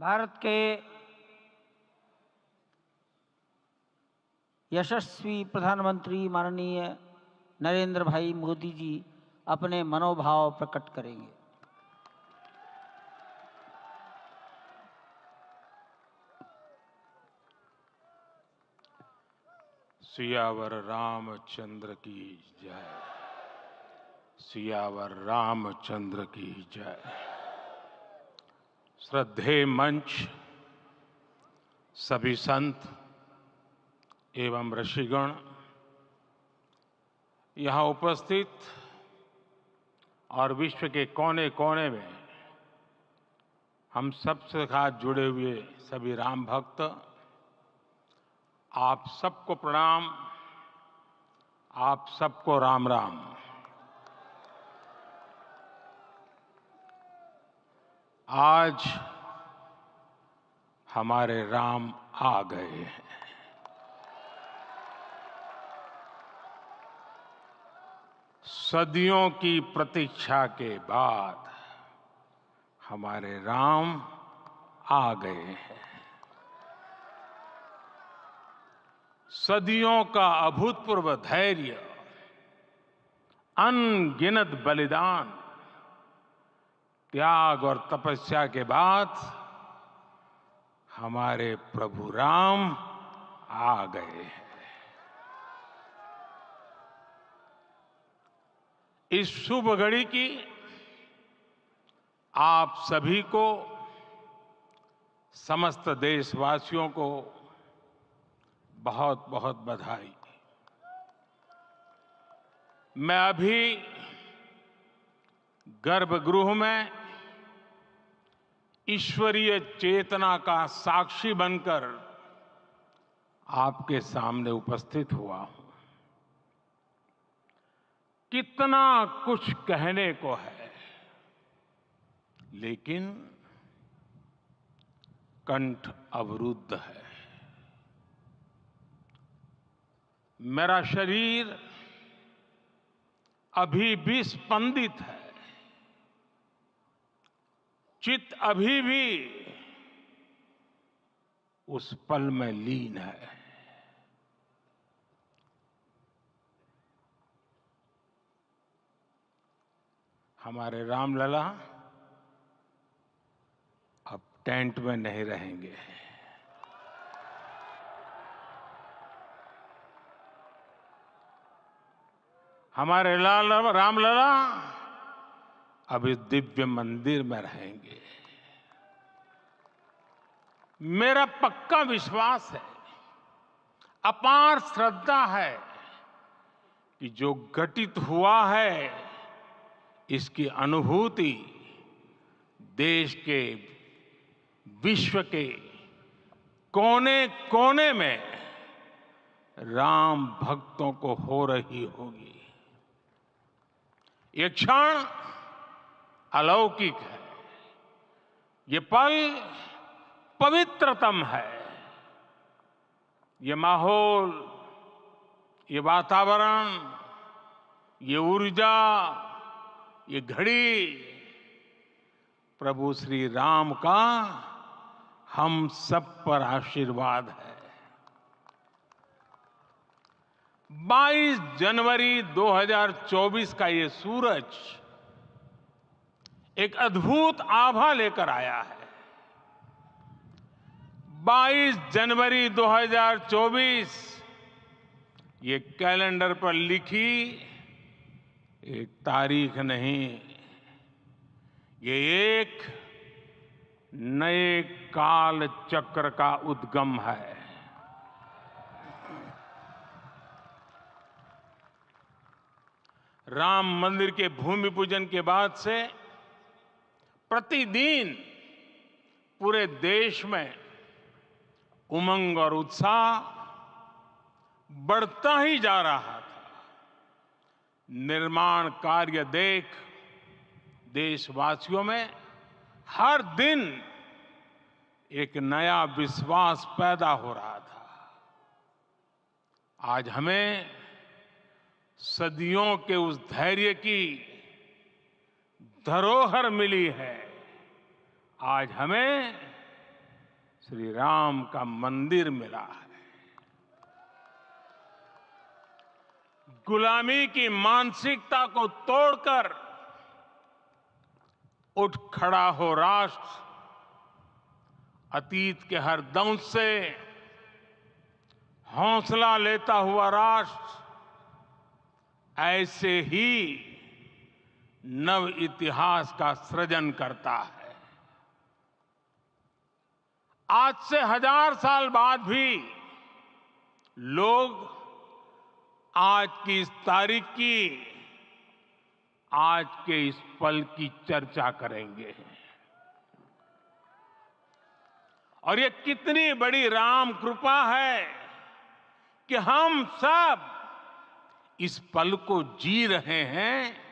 भारत के यशस्वी प्रधानमंत्री माननीय नरेंद्र भाई मोदी जी अपने मनोभाव प्रकट करेंगे। सियावर रामचंद्र की जय। सियावर रामचंद्र की जय। श्रद्धेय मंच, सभी संत एवं ऋषिगण, यहाँ उपस्थित और विश्व के कोने कोने में हम सबसे साथ जुड़े हुए सभी राम भक्त, आप सबको प्रणाम, आप सबको राम राम। आज हमारे राम आ गए हैं। सदियों की प्रतीक्षा के बाद हमारे राम आ गए हैं। सदियों का अभूतपूर्व धैर्य, अनगिनत बलिदान, त्याग और तपस्या के बाद हमारे प्रभु राम आ गए हैं। इस शुभ घड़ी की आप सभी को, समस्त देशवासियों को बहुत बहुत बधाई। मैं अभी गर्भगृह में ईश्वरीय चेतना का साक्षी बनकर आपके सामने उपस्थित हुआ हूं। कितना कुछ कहने को है, लेकिन कंठ अवरुद्ध है। मेरा शरीर अभी भी स्पंदित है, चित्त अभी भी उस पल में लीन है। हमारे रामलला अब टेंट में नहीं रहेंगे। हमारे रामलला अब इस दिव्य मंदिर में रहेंगे। मेरा पक्का विश्वास है, अपार श्रद्धा है कि जो घटित हुआ है, इसकी अनुभूति देश के, विश्व के कोने कोने में राम भक्तों को हो रही होगी। ये क्षण अलौकिक है, ये पल पवित्रतम है। ये माहौल, ये वातावरण, ये ऊर्जा, ये घड़ी प्रभु श्री राम का हम सब पर आशीर्वाद है। 22 जनवरी 2024 का ये सूरज एक अद्भुत आभा लेकर आया है। 22 जनवरी 2024 ये कैलेंडर पर लिखी एक तारीख नहीं, ये एक नए काल चक्र का उद्गम है। राम मंदिर के भूमि पूजन के बाद से प्रतिदिन पूरे देश में उमंग और उत्साह बढ़ता ही जा रहा था। निर्माण कार्य देख देशवासियों में हर दिन एक नया विश्वास पैदा हो रहा था। आज हमें सदियों के उस धैर्य की धरोहर मिली है। आज हमें श्री राम का मंदिर मिला है। गुलामी की मानसिकता को तोड़कर उठ खड़ा हो राष्ट्र, अतीत के हर दंश से हौसला लेता हुआ राष्ट्र ऐसे ही नव इतिहास का सृजन करता है। आज से 1000 साल बाद भी लोग आज की इस तारीख की, आज के इस पल की चर्चा करेंगे। और ये कितनी बड़ी राम कृपा है कि हम सब इस पल को जी रहे हैं,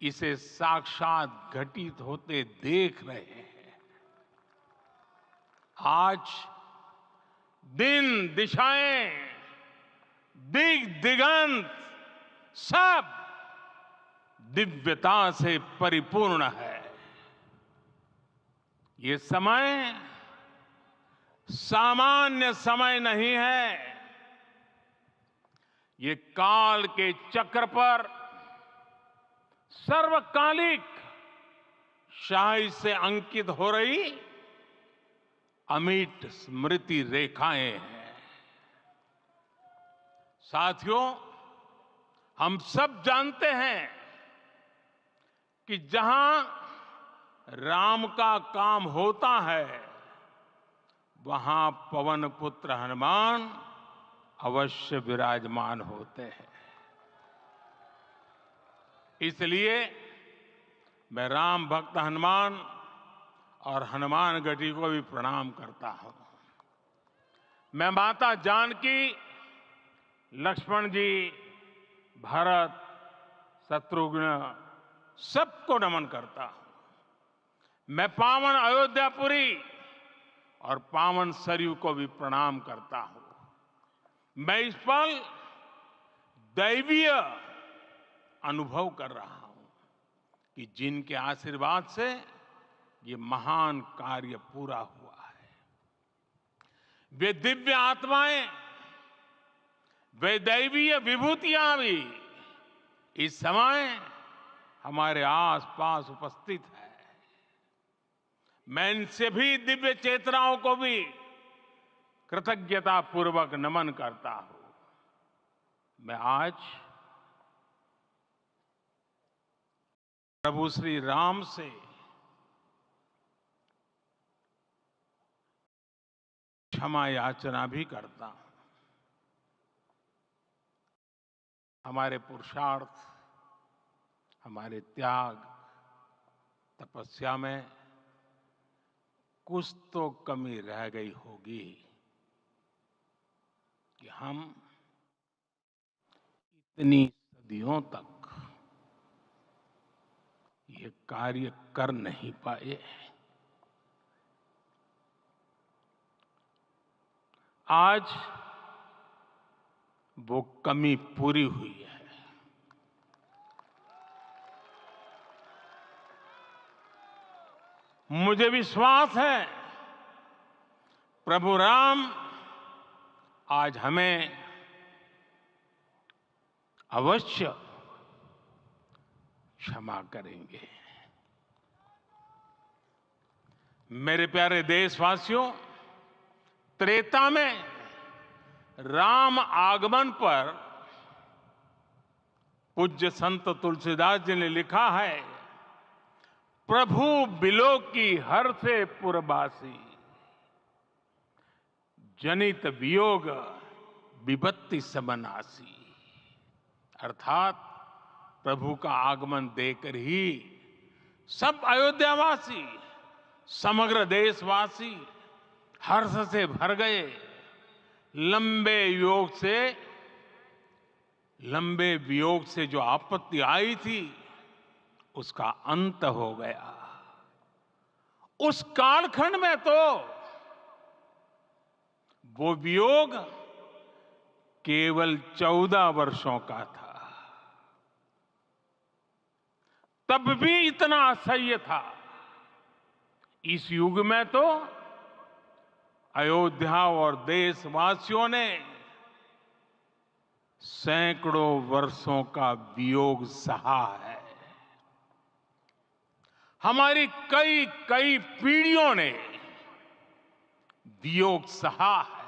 इसे साक्षात घटित होते देख रहे हैं। आज दिन दिशाएं, दिग दिगंत सब दिव्यता से परिपूर्ण है। ये समय सामान्य समय नहीं है। ये काल के चक्र पर सर्वकालिक शाही से अंकित हो रही अमिट स्मृति रेखाएं हैं। साथियों, हम सब जानते हैं कि जहां राम का काम होता है, वहां पवन पुत्र हनुमान अवश्य विराजमान होते हैं। इसलिए मैं राम भक्त हनुमान और हनुमान गढ़ी को भी प्रणाम करता हूं। मैं माता जानकी, लक्ष्मण जी, भरत, शत्रुघ्न सबको नमन करता हूं। मैं पावन अयोध्यापुरी और पावन सरयू को भी प्रणाम करता हूं। मैं इस पल दैवीय अनुभव कर रहा हूं कि जिनके आशीर्वाद से ये महान कार्य पूरा हुआ है। वे दिव्य आत्माएं, वे दैवीय विभूतियां भी इस समय हमारे आसपास उपस्थित है। मैं इन सभी दिव्य चेतनाओं को भी कृतज्ञता पूर्वक नमन करता हूं। मैं आज प्रभु श्री राम से क्षमा याचना भी करता हूं। हमारे पुरुषार्थ, हमारे त्याग, तपस्या में कुछ तो कमी रह गई होगी कि हम इतनी सदियों तक ये कार्य कर नहीं पाए। आज वो कमी पूरी हुई है। मुझे विश्वास है प्रभु राम आज हमें अवश्य क्षमा करेंगे। मेरे प्यारे देशवासियों, त्रेता में राम आगमन पर पूज्य संत तुलसीदास जी ने लिखा है, प्रभु बिलोकी हर से पुरबासी, जनित वियोग विपत्ति समनासी। अर्थात प्रभु का आगमन देकर ही सब अयोध्यावासी, समग्र देशवासी हर्ष से भर गए। लंबे वियोग से जो आपत्ति आई थी, उसका अंत हो गया। उस कालखंड में तो वो वियोग केवल 14 वर्षों का था। तब भी इतना असह्य था। इस युग में तो अयोध्या और देशवासियों ने सैकड़ों वर्षों का वियोग सहा है। हमारी कई कई पीढ़ियों ने वियोग सहा है।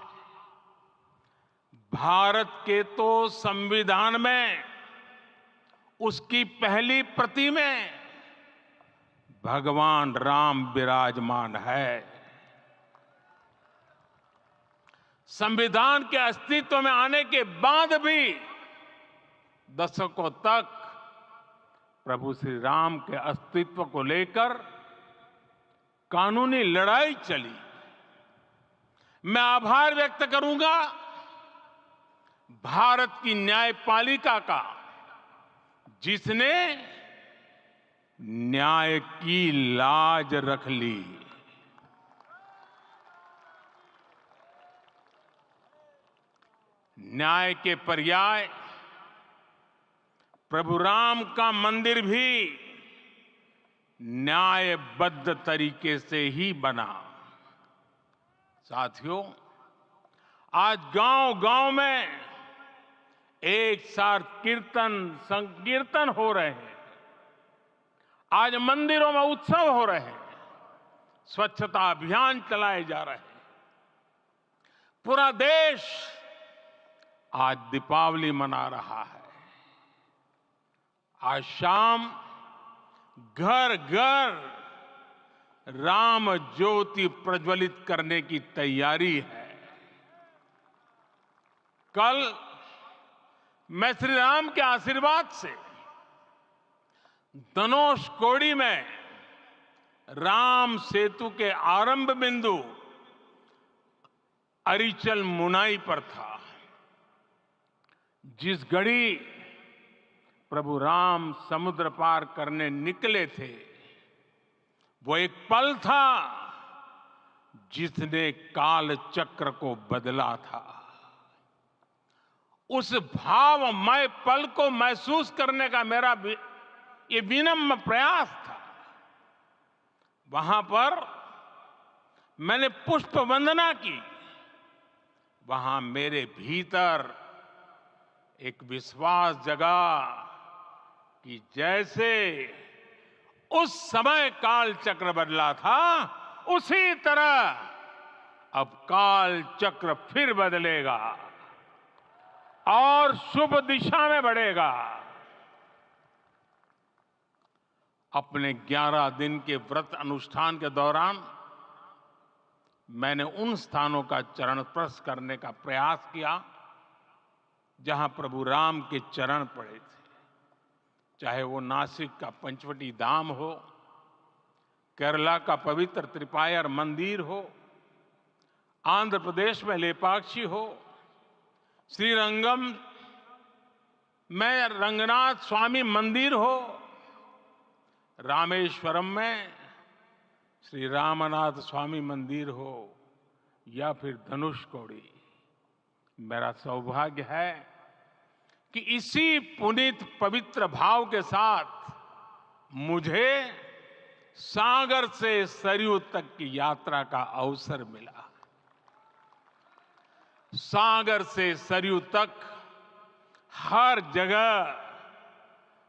भारत के तो संविधान में उसकी पहली प्रति में भगवान राम विराजमान है। संविधान के अस्तित्व में आने के बाद भी दशकों तक प्रभु श्री राम के अस्तित्व को लेकर कानूनी लड़ाई चली। मैं आभार व्यक्त करूंगा भारत की न्यायपालिका का, जिसने न्याय की लाज रख ली। न्याय के पर्याय प्रभु राम का मंदिर भी न्यायबद्ध तरीके से ही बना। साथियों, आज गांव-गांव में एक साथ कीर्तन संकीर्तन हो रहे हैं। आज मंदिरों में उत्सव हो रहे हैं। स्वच्छता अभियान चलाए जा रहे हैं। पूरा देश आज दीपावली मना रहा है। आज शाम घर घर राम ज्योति प्रज्वलित करने की तैयारी है। कल मैं श्री राम के आशीर्वाद से धनुषकोडी में राम सेतु के आरंभ बिंदु अरिचल मुनाई पर था। जिस घड़ी प्रभु राम समुद्र पार करने निकले थे, वो एक पल था जिसने काल चक्र को बदला था। उस भावमय पल को महसूस करने का मेरा ये विनम्र प्रयास था। वहां पर मैंने पुष्प वंदना की। वहां मेरे भीतर एक विश्वास जगा कि जैसे उस समय काल चक्र बदला था, उसी तरह अब काल चक्र फिर बदलेगा और शुभ दिशा में बढ़ेगा। अपने 11 दिन के व्रत अनुष्ठान के दौरान मैंने उन स्थानों का चरण स्पर्श करने का प्रयास किया जहां प्रभु राम के चरण पड़े थे। चाहे वो नासिक का पंचवटी धाम हो, केरला का पवित्र त्रिपायर मंदिर हो, आंध्र प्रदेश में लेपाक्षी हो, श्रीरंगम में रंगनाथ स्वामी मंदिर हो, रामेश्वरम में श्री रामनाथ स्वामी मंदिर हो, या फिर धनुषकोडी। मेरा सौभाग्य है कि इसी पुनीत पवित्र भाव के साथ मुझे सागर से सरयू तक की यात्रा का अवसर मिला। सागर से सरयू तक हर जगह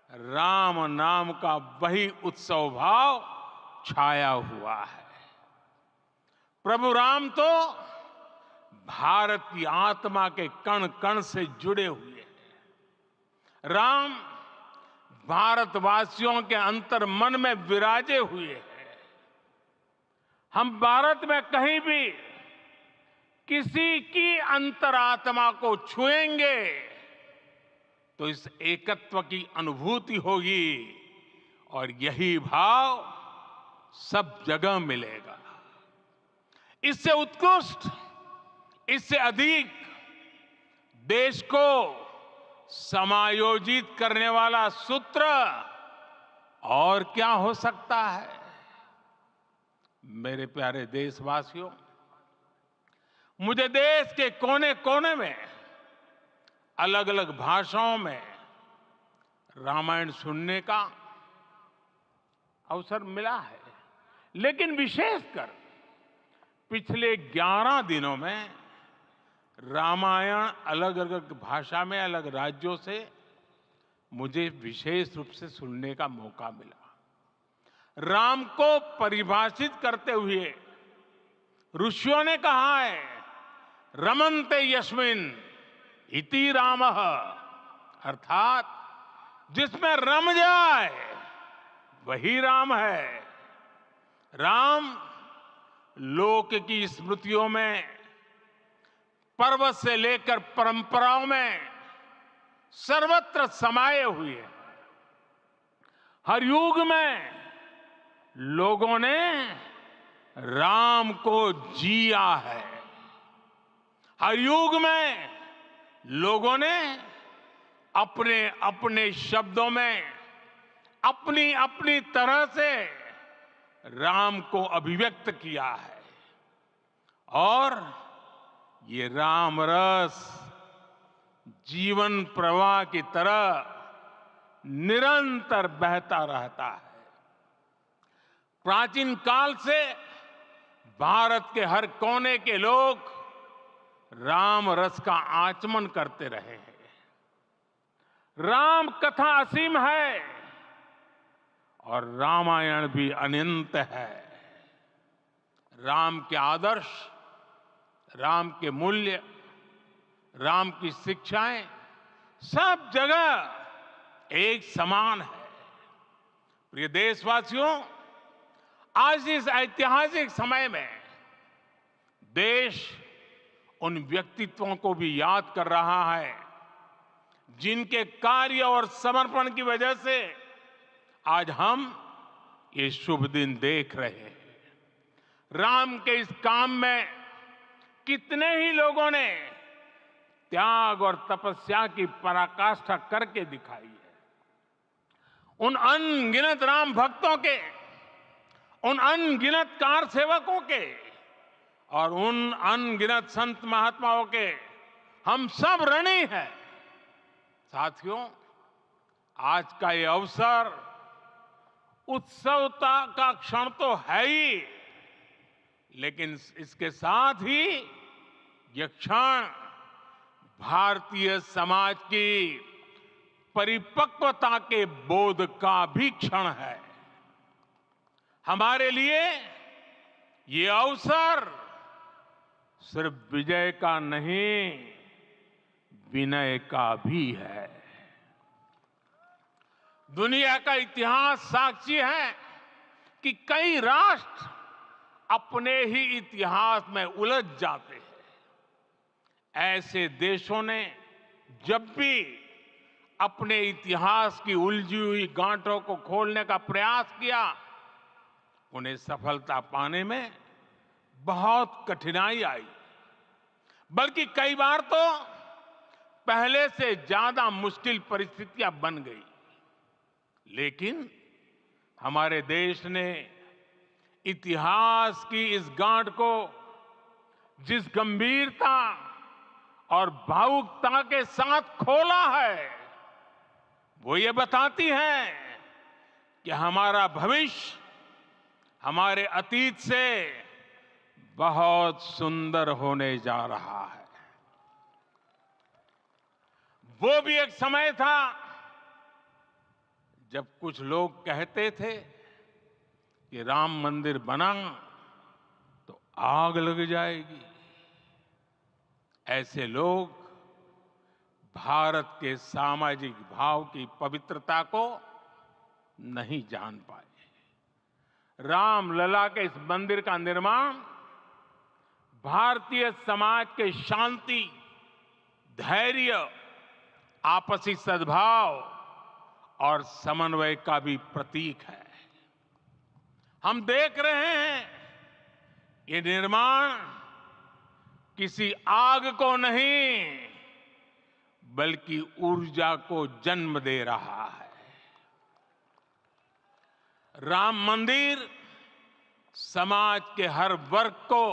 राम नाम का वही उत्सव भाव छाया हुआ है। प्रभु राम तो भारत की आत्मा के कण कण से जुड़े हुए हैं। राम भारतवासियों के अंतर मन में विराजे हुए हैं। हम भारत में कहीं भी किसी की अंतरात्मा को छुएंगे तो इस एकत्व की अनुभूति होगी और यही भाव सब जगह मिलेगा। इससे उत्कृष्ट, इससे अधिक देश को समायोजित करने वाला सूत्र और क्या हो सकता है। मेरे प्यारे देशवासियों, मुझे देश के कोने कोने में अलग अलग भाषाओं में रामायण सुनने का अवसर मिला है, लेकिन विशेषकर पिछले 11 दिनों में रामायण अलग अलग भाषा में अलग राज्यों से मुझे विशेष रूप से सुनने का मौका मिला। राम को परिभाषित करते हुए ऋषियों ने कहा है, रमन्ते यस्मिन् इति रामः, अर्थात जिसमें रम जाए वही राम है। राम लोक की स्मृतियों में, पर्वत से लेकर परंपराओं में सर्वत्र समाये हुए हैं। हर युग में लोगों ने राम को जिया है। हर युग में लोगों ने अपने अपने शब्दों में अपनी अपनी तरह से राम को अभिव्यक्त किया है और ये राम रस जीवन प्रवाह की तरह निरंतर बहता रहता है। प्राचीन काल से भारत के हर कोने के लोग राम रस का आचमन करते रहे हैं। राम कथा असीम है और रामायण भी अनंत है। राम के आदर्श, राम के मूल्य, राम की शिक्षाएं सब जगह एक समान है। प्रिय देशवासियों, आज इस ऐतिहासिक समय में देश उन व्यक्तित्वों को भी याद कर रहा है जिनके कार्य और समर्पण की वजह से आज हम ये शुभ दिन देख रहे हैं। राम के इस काम में कितने ही लोगों ने त्याग और तपस्या की पराकाष्ठा करके दिखाई है। उन अनगिनत राम भक्तों के, उन अनगिनत कार सेवकों के और उन अनगिनत संत महात्माओं के हम सब ऋणी हैं। साथियों, आज का ये अवसर उत्सवता का क्षण तो है ही, लेकिन इसके साथ ही यह क्षण भारतीय समाज की परिपक्वता के बोध का भी क्षण है। हमारे लिए ये अवसर सिर्फ विजय का नहीं, विनय का भी है। दुनिया का इतिहास साक्षी है कि कई राष्ट्र अपने ही इतिहास में उलझ जाते हैं। ऐसे देशों ने जब भी अपने इतिहास की उलझी हुई गांठों को खोलने का प्रयास किया, उन्हें सफलता पाने में बहुत कठिनाई आई, बल्कि कई बार तो पहले से ज्यादा मुश्किल परिस्थितियां बन गई। लेकिन हमारे देश ने इतिहास की इस गांठ को जिस गंभीरता और भावुकता के साथ खोला है, वो ये बताती है कि हमारा भविष्य हमारे अतीत से बहुत सुंदर होने जा रहा है। वो भी एक समय था जब कुछ लोग कहते थे कि राम मंदिर बना तो आग लग जाएगी। ऐसे लोग भारत के सामाजिक भाव की पवित्रता को नहीं जान पाए। रामलला के इस मंदिर का निर्माण भारतीय समाज के शांति, धैर्य, आपसी सद्भाव और समन्वय का भी प्रतीक है। हम देख रहे हैं ये निर्माण किसी आग को नहीं, बल्कि ऊर्जा को जन्म दे रहा है। राम मंदिर समाज के हर वर्ग को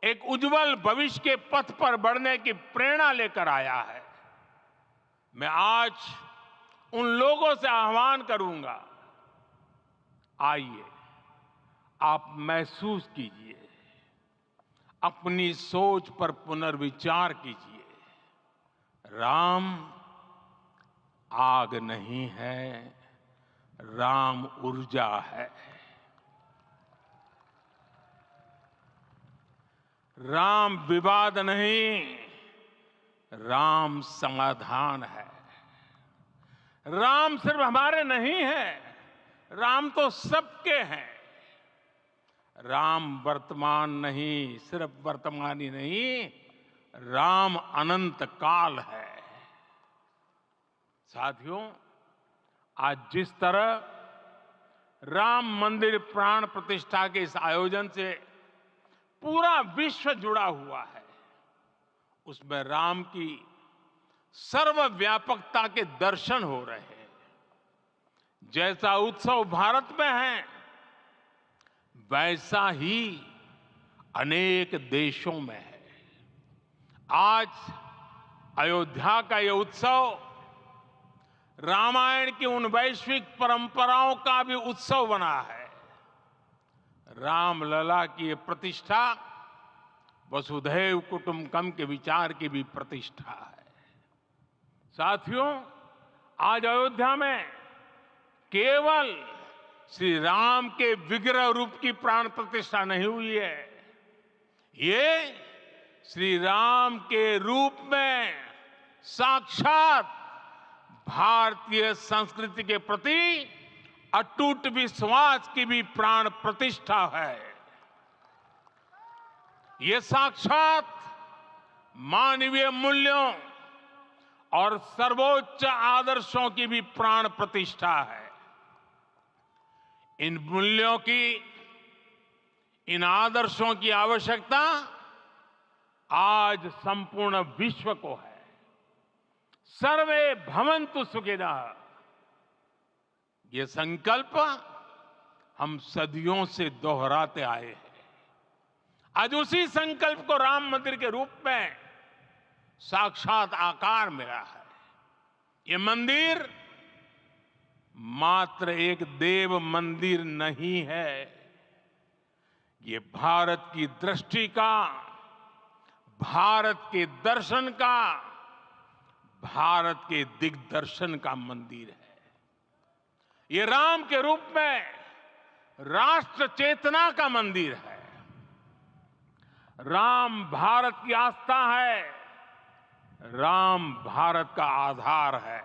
एक उज्जवल भविष्य के पथ पर बढ़ने की प्रेरणा लेकर आया है। मैं आज उन लोगों से आह्वान करूंगा, आइए आप महसूस कीजिए अपनी सोच पर पुनर्विचार कीजिए। राम आग नहीं है, राम ऊर्जा है। राम विवाद नहीं, राम समाधान है। राम सिर्फ हमारे नहीं है, राम तो सबके हैं। राम वर्तमान नहीं, सिर्फ वर्तमान ही नहीं, राम अनंत काल है। साथियों, आज जिस तरह राम मंदिर प्राण प्रतिष्ठा के इस आयोजन से पूरा विश्व जुड़ा हुआ है, उसमें राम की सर्वव्यापकता के दर्शन हो रहे हैं। जैसा उत्सव भारत में है, वैसा ही अनेक देशों में है। आज अयोध्या का यह उत्सव रामायण की उन वैश्विक परंपराओं का भी उत्सव बना है। रामलला की ये प्रतिष्ठा वसुधैव कुटुंबकम के विचार की भी प्रतिष्ठा है। साथियों, आज अयोध्या में केवल श्री राम के विग्रह रूप की प्राण प्रतिष्ठा नहीं हुई है, ये श्री राम के रूप में साक्षात भारतीय संस्कृति के प्रति अटूट विश्वास की भी प्राण प्रतिष्ठा है। ये साक्षात मानवीय मूल्यों और सर्वोच्च आदर्शों की भी प्राण प्रतिष्ठा है। इन मूल्यों की, इन आदर्शों की आवश्यकता आज संपूर्ण विश्व को है। सर्वे भवन्तु सुखिनः, ये संकल्प हम सदियों से दोहराते आए हैं। आज उसी संकल्प को राम मंदिर के रूप में साक्षात आकार मिला है। ये मंदिर मात्र एक देव मंदिर नहीं है, ये भारत की दृष्टि का, भारत के दर्शन का, भारत के दिग्दर्शन का मंदिर है। ये राम के रूप में राष्ट्र चेतना का मंदिर है। राम भारत की आस्था है, राम भारत का आधार है,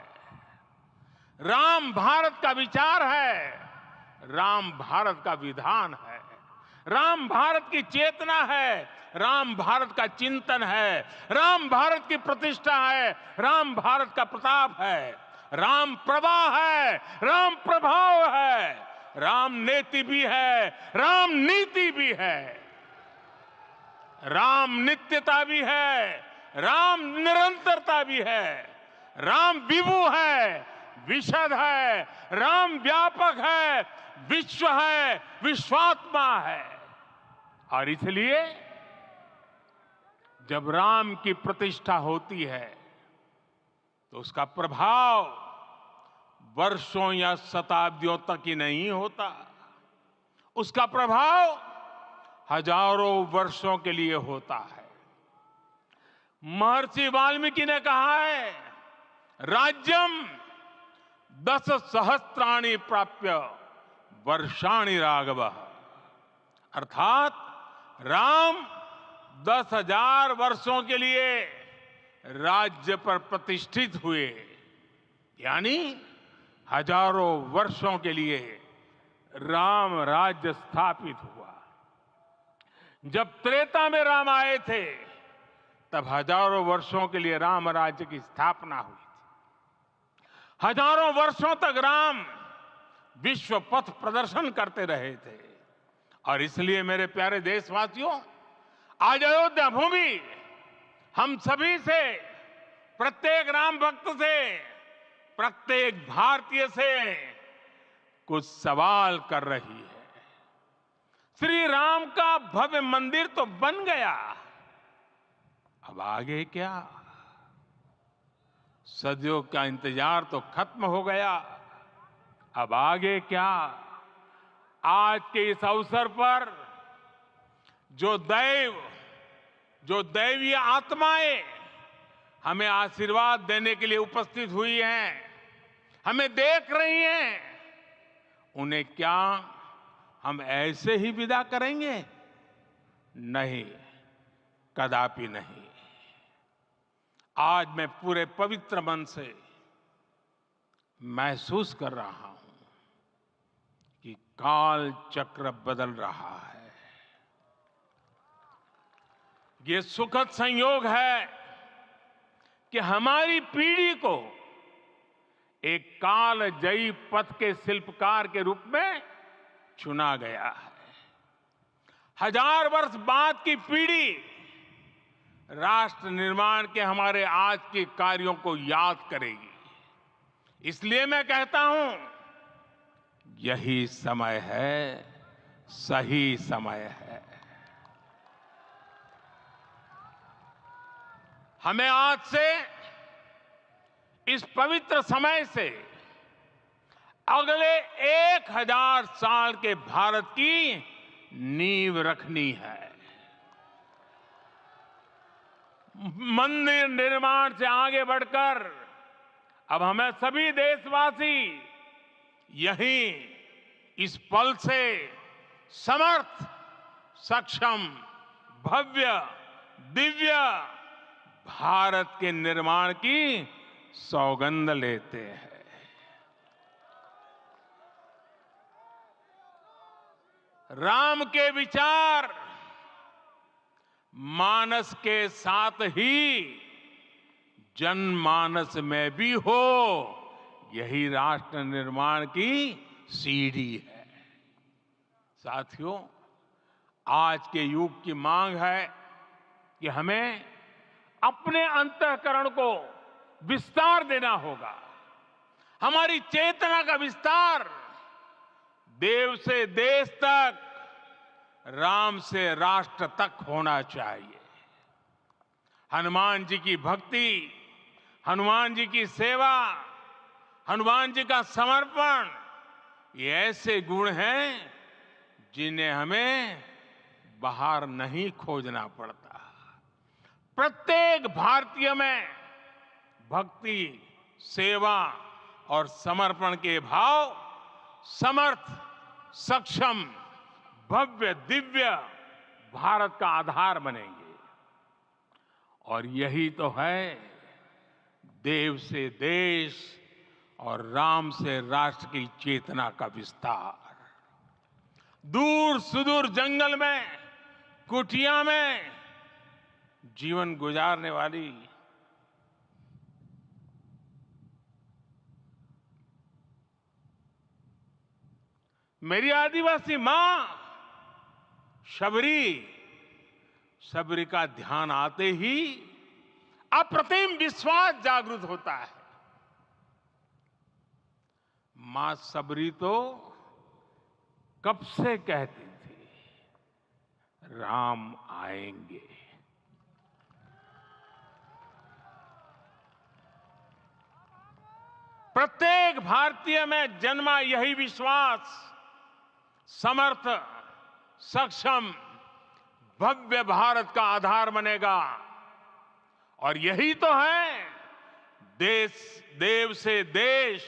राम भारत का विचार है, राम भारत का विधान है, राम भारत की चेतना है, राम भारत का चिंतन है, राम भारत की प्रतिष्ठा है, राम भारत का प्रताप है, राम प्रवाह है, राम प्रभाव है, राम नेति भी है, राम नीति भी है, राम नित्यता भी है, राम निरंतरता भी है, राम विभु है, विशद है, राम व्यापक है, विश्व है, विश्वात्मा है। और इसलिए जब राम की प्रतिष्ठा होती है तो उसका प्रभाव वर्षों या शताब्दियों तक ही नहीं होता, उसका प्रभाव हजारों वर्षों के लिए होता है। महर्षि वाल्मीकि ने कहा है, राज्यम 10 सहस्त्राणि प्राप्य वर्षाणि राघव, अर्थात राम 10,000 वर्षों के लिए राज्य पर प्रतिष्ठित हुए, यानी हजारों वर्षों के लिए राम राज्य स्थापित हुआ। जब त्रेता में राम आए थे तब हजारों वर्षों के लिए राम राज्य की स्थापना हुई थी। हजारों वर्षों तक राम विश्व पथ प्रदर्शन करते रहे थे। और इसलिए मेरे प्यारे देशवासियों, आज अयोध्या भूमि हम सभी से, प्रत्येक राम भक्त से, प्रत्येक भारतीय से कुछ सवाल कर रही है। श्री राम का भव्य मंदिर तो बन गया, अब आगे क्या? सदियों का इंतजार तो खत्म हो गया, अब आगे क्या? आज के इस अवसर पर जो दैव जो दैवीय आत्माएं हमें आशीर्वाद देने के लिए उपस्थित हुई हैं, हमें देख रही हैं, उन्हें क्या हम ऐसे ही विदा करेंगे? नहीं, कदापि नहीं। आज मैं पूरे पवित्र मन से महसूस कर रहा हूं कि काल चक्र बदल रहा है। ये सुखद संयोग है कि हमारी पीढ़ी को एक कालजयी पथ के शिल्पकार के रूप में चुना गया है। 1000 वर्ष बाद की पीढ़ी राष्ट्र निर्माण के हमारे आज के कार्यों को याद करेगी। इसलिए मैं कहता हूं, यही समय है, सही समय है। हमें आज से, इस पवित्र समय से अगले 1000 साल के भारत की नींव रखनी है। मंदिर निर्माण से आगे बढ़कर अब हमें सभी देशवासी यहीं इस पल से समर्थ, सक्षम, भव्य, दिव्य भारत के निर्माण की सौगंध लेते हैं। राम के विचार मानस के साथ ही जनमानस में भी हो, यही राष्ट्र निर्माण की सीढ़ी है। साथियों, आज के युग की मांग है कि हमें अपने अंतःकरण को विस्तार देना होगा। हमारी चेतना का विस्तार देव से देश तक, राम से राष्ट्र तक होना चाहिए। हनुमान जी की भक्ति, हनुमान जी की सेवा, हनुमान जी का समर्पण, ये ऐसे गुण हैं जिन्हें हमें बाहर नहीं खोजना पड़ता। प्रत्येक भारतीय में भक्ति, सेवा और समर्पण के भाव समर्थ, सक्षम, भव्य, दिव्य भारत का आधार बनेंगे। और यही तो है देव से देश और राम से राष्ट्र की चेतना का विस्तार। दूर सुदूर जंगल में, कुटिया में जीवन गुजारने वाली मेरी आदिवासी मां शबरी का ध्यान आते ही अप्रतिम विश्वास जागृत होता है। मां शबरी तो कब से कहती थी, राम आएंगे। प्रत्येक भारतीय में जन्मा यही विश्वास समर्थ, सक्षम, भव्य भारत का आधार बनेगा। और यही तो है देव से देश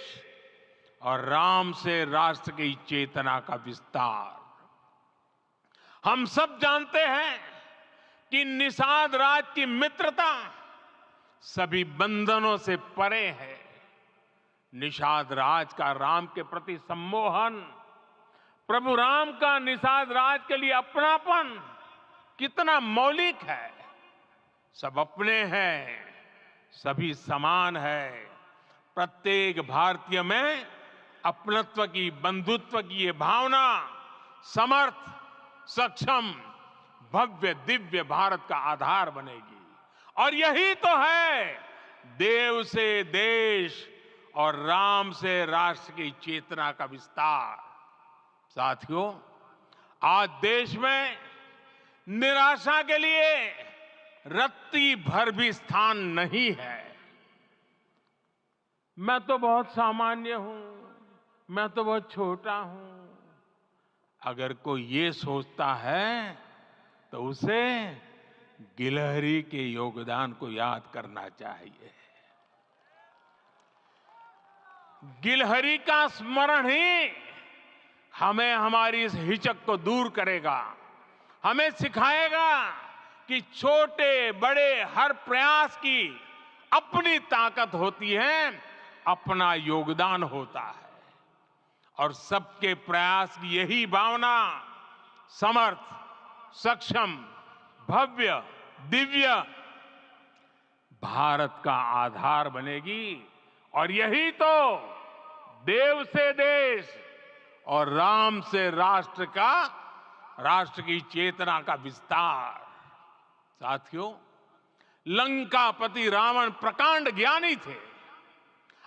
और राम से राष्ट्र की चेतना का विस्तार। हम सब जानते हैं कि निषाद राज की मित्रता सभी बंधनों से परे है। निषाद राज का राम के प्रति सम्मोहन, प्रभु राम का निषाद राज के लिए अपनापन कितना मौलिक है। सब अपने हैं, सभी समान है। प्रत्येक भारतीय में अपनत्व की, बंधुत्व की ये भावना समर्थ, सक्षम, भव्य, दिव्य भारत का आधार बनेगी। और यही तो है देव से देश और राम से राष्ट्र की चेतना का विस्तार। साथियों, आज देश में निराशा के लिए रत्ती भर भी स्थान नहीं है। मैं तो बहुत सामान्य हूं, मैं तो बहुत छोटा हूं। अगर कोई ये सोचता है तो उसे गिलहरी के योगदान को याद करना चाहिए। गिलहरी का स्मरण ही हमें हमारी इस हिचक को दूर करेगा, हमें सिखाएगा कि छोटे बड़े हर प्रयास की अपनी ताकत होती है, अपना योगदान होता है। और सबके प्रयास की यही भावना समर्थ, सक्षम, भव्य, दिव्य भारत का आधार बनेगी। और यही तो देव से देश और राम से राष्ट्र की चेतना का विस्तार। साथियों, लंकापति रावण प्रकांड ज्ञानी थे,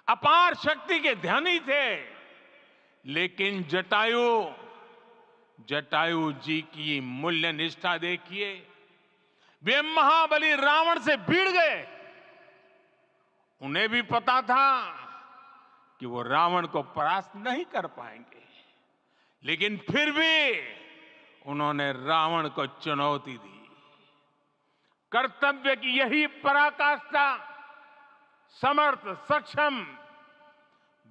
अपार शक्ति के धनी थे, लेकिन जटायु जी की मूल्य निष्ठा देखिए। वे महाबली रावण से भिड़ गए। उन्हें भी पता था कि वो रावण को परास्त नहीं कर पाएंगे, लेकिन फिर भी उन्होंने रावण को चुनौती दी। कर्तव्य की यही पराकाष्ठा समर्थ, सक्षम,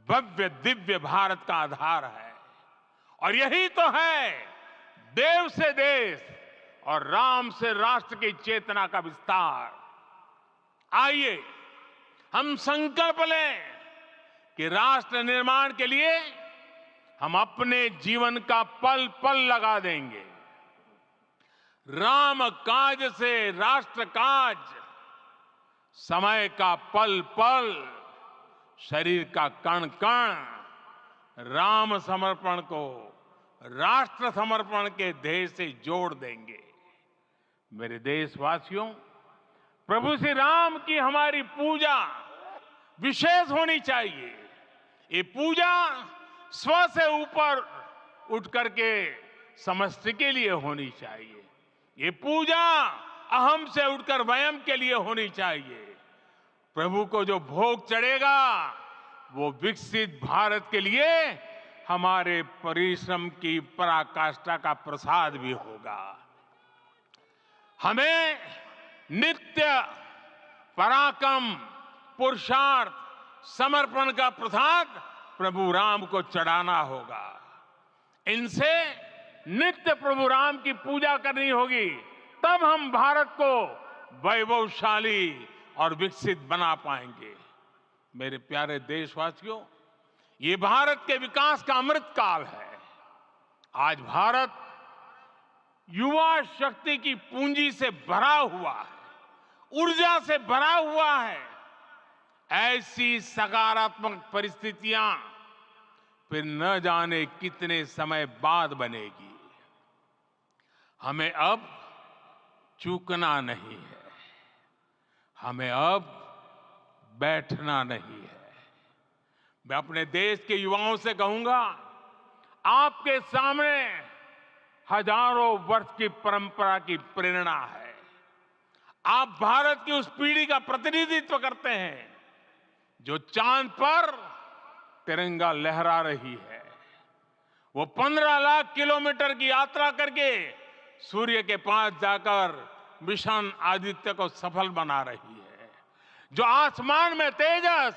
भव्य, दिव्य भारत का आधार है। और यही तो है देव से देश और राम से राष्ट्र की चेतना का विस्तार। आइए हम संकल्प लें कि राष्ट्र निर्माण के लिए हम अपने जीवन का पल पल लगा देंगे। राम काज से राष्ट्र काज, समय का पल पल, शरीर का कण कण राम समर्पण को राष्ट्र समर्पण के ध्येय से जोड़ देंगे। मेरे देशवासियों, प्रभु श्री राम की हमारी पूजा विशेष होनी चाहिए। ये पूजा स्व से ऊपर उठ करके समष्टि के लिए होनी चाहिए। ये पूजा अहम से उठकर वयम के लिए होनी चाहिए। प्रभु को जो भोग चढ़ेगा वो विकसित भारत के लिए हमारे परिश्रम की पराकाष्ठा का प्रसाद भी होगा। हमें नित्य पराक्रम, पुरुषार्थ, समर्पण का प्रसाद प्रभु राम को चढ़ाना होगा। इनसे नित्य प्रभु राम की पूजा करनी होगी, तब हम भारत को वैभवशाली और विकसित बना पाएंगे। मेरे प्यारे देशवासियों, ये भारत के विकास का अमृत काल है। आज भारत युवा शक्ति की पूंजी से भरा हुआ है, ऊर्जा से भरा हुआ है। ऐसी सकारात्मक परिस्थितियां फिर न जाने कितने समय बाद बनेगी। हमें अब चूकना नहीं है, हमें अब बैठना नहीं है। मैं अपने देश के युवाओं से कहूंगा, आपके सामने हजारों वर्ष की परंपरा की प्रेरणा है। आप भारत की उस पीढ़ी का प्रतिनिधित्व करते हैं जो चांद पर तिरंगा लहरा रही है। वो 15 लाख किलोमीटर की यात्रा करके सूर्य के पास जाकर मिशन आदित्य को सफल बना रही है। जो आसमान में तेजस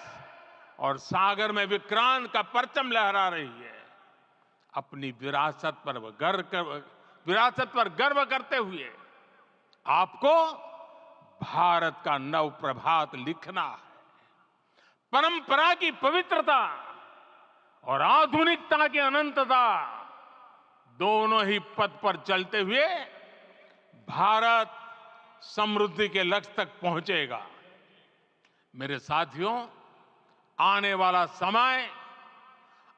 और सागर में विक्रांत का परचम लहरा रही है। अपनी विरासत पर गर्व करते हुए आपको भारत का नव प्रभात लिखना है। परंपरा की पवित्रता और आधुनिकता की अनंतता दोनों ही पथ पर चलते हुए भारत समृद्धि के लक्ष्य तक पहुंचेगा। मेरे साथियों, आने वाला समय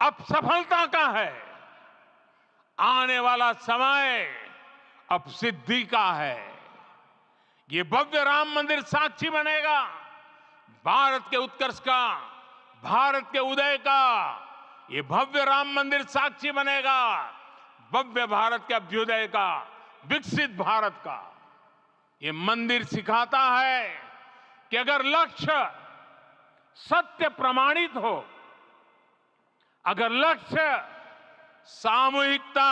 अब सफलता का है। आने वाला समय अब सिद्धि का है। ये भव्य राम मंदिर साक्षी बनेगा भारत के उत्कर्ष का, भारत के उदय का। ये भव्य राम मंदिर साक्षी बनेगा भव्य भारत के अभ्युदय का, विकसित भारत का। ये मंदिर सिखाता है कि अगर लक्ष्य सत्य प्रमाणित हो, अगर लक्ष्य सामूहिकता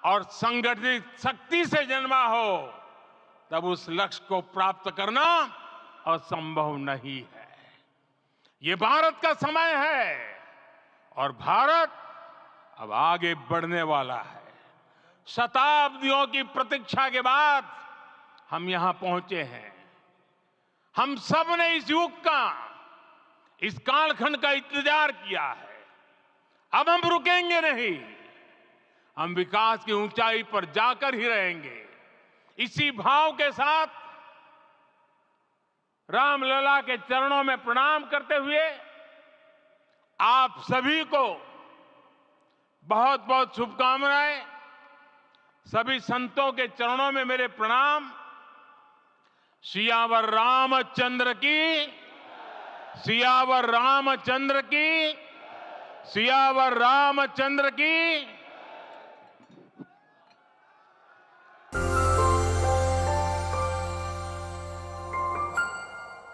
और संगठित शक्ति से जन्मा हो, तब उस लक्ष्य को प्राप्त करना असंभव नहीं है। ये भारत का समय है और भारत अब आगे बढ़ने वाला है। शताब्दियों की प्रतीक्षा के बाद हम यहां पहुंचे हैं। हम सब ने इस युग का, इस कालखंड का इंतजार किया है। अब हम रुकेंगे नहीं, हम विकास की ऊंचाई पर जाकर ही रहेंगे। इसी भाव के साथ रामलला के चरणों में प्रणाम करते हुए आप सभी को बहुत बहुत शुभकामनाएं। सभी संतों के चरणों में मेरे प्रणाम। सियावर रामचंद्र की, सियावर रामचंद्र की, सियावर रामचंद्र की।